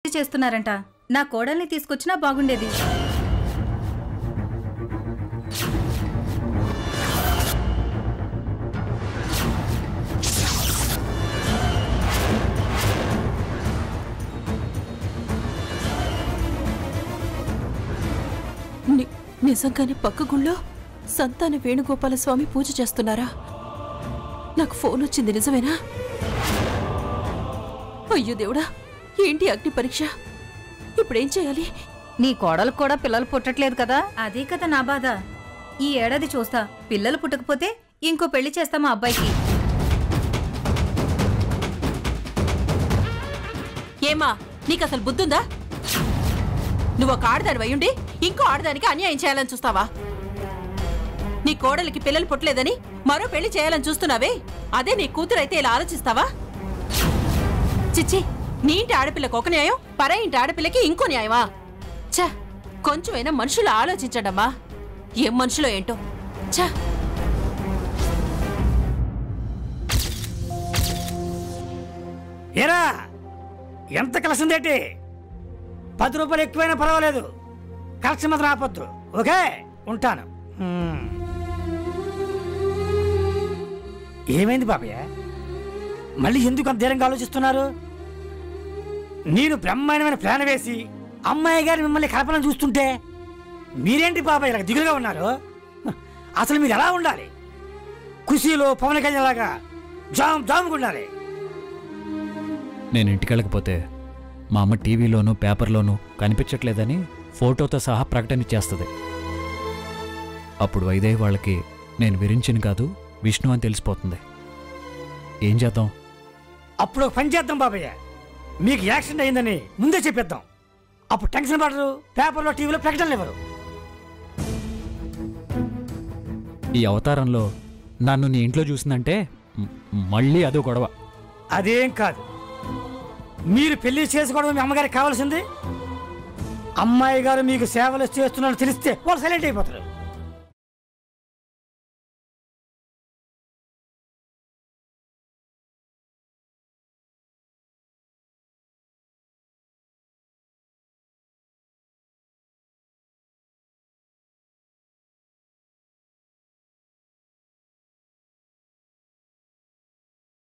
చేస్తున్నారంట. నా కోడల్ని తీసుకొచ్చినా బాగుండేది. నిజంగానే పక్క గుళ్ళో సంతాన వేణుగోపాల స్వామి పూజ చేస్తున్నారా? నాకు ఫోన్ వచ్చింది, నిజమేనా? అయ్యో దేవుడా, ఏంటి అగ్ని పరీక్ష? ఇప్పుడేం చేయాలి? నీ కోడలకు కూడా పిల్లలు పుట్టట్లేదు కదా, అదే కదా నా బాధ. ఈ ఏడాది చూస్తా, పిల్లలు పుట్టకపోతే ఇంకో పెళ్లి చేస్తా మా అబ్బాయికి. ఏమా, నీకసలు బుద్ధుందా? నువ్వు ఒక ఆడదాని వయ్యుండి ఇంకో ఆడదానికి అన్యాయం చేయాలని చూస్తావా? నీ కోడలికి పిల్లలు పుట్టలేదని మరో పెళ్లి చేయాలని చూస్తున్నావే, అదే నీ కూతురైతే ఇలా ఆలోచిస్తావా? చిచ్చి, నీ ఇంటి ఆడపిల్లకి ఒక న్యాయం, పర ఇంటి ఆడపిల్లకి ఇంకో న్యాయమా? ఛ, కొంచెమైనా మనుషులు ఆలోచించడమ్మా. ఏం మనుషులో ఏంటో. ఛ, ఏరా ఎంత కలిసిందేంటి? 10 రూపాయలు ఎక్కువైనా పర్వాలేదు, కలెక్షన్ మాత్రం ఆపొద్దు. ఓకే, ఉంటాను. ఏమైంది బాబయ్య? మళ్ళీ ఎందుకు అంత ధైర్యంగా ఆలోచిస్తున్నారు? నేను బ్రహ్మాండమైన ప్లాన్ వేసి అమ్మాయి గారు మిమ్మల్ని కలపాలని చూస్తుంటే మీరేంటి బాబాయ్ ఇలా దిగులుగా ఉన్నారు? అసలు మీరు ఎలా ఉండాలి? ఖుషీలో పవన్ కళ్యాణ్ లాగా జాముగా ఉండాలి. నేను ఇంటికి వెళ్ళకపోతే మా అమ్మ టీవీలోనూ పేపర్లోనూ కనిపించట్లేదని ఫోటోతో సహా ప్రకటన చేస్తుంది. అప్పుడు వైదేహి వాళ్ళకి నేను విరించిని కాదు విష్ణు అని తెలిసిపోతుంది. ఏం చేద్దాం? అప్పుడు ఒక పని చేద్దాం బాబయ్య, మీకు యాక్సిడెంట్ అయిందని ముందే చెప్పేద్దాం. అప్పుడు టెన్షన్ పడరు, పేపర్లో టీవీలో ప్రకటనలు ఇవ్వరు. ఈ అవతారంలో నన్ను నీ ఇంట్లో చూసిందంటే మళ్ళీ అదో గొడవ. అదేం కాదు, మీరు పెళ్లి చేసుకోవడం మీ అమ్మగారికి కావాల్సింది. అమ్మాయి గారు మీకు సేవలు చేస్తున్నారని తెలిస్తే వాళ్ళు సైలెంట్ అయిపోతారు.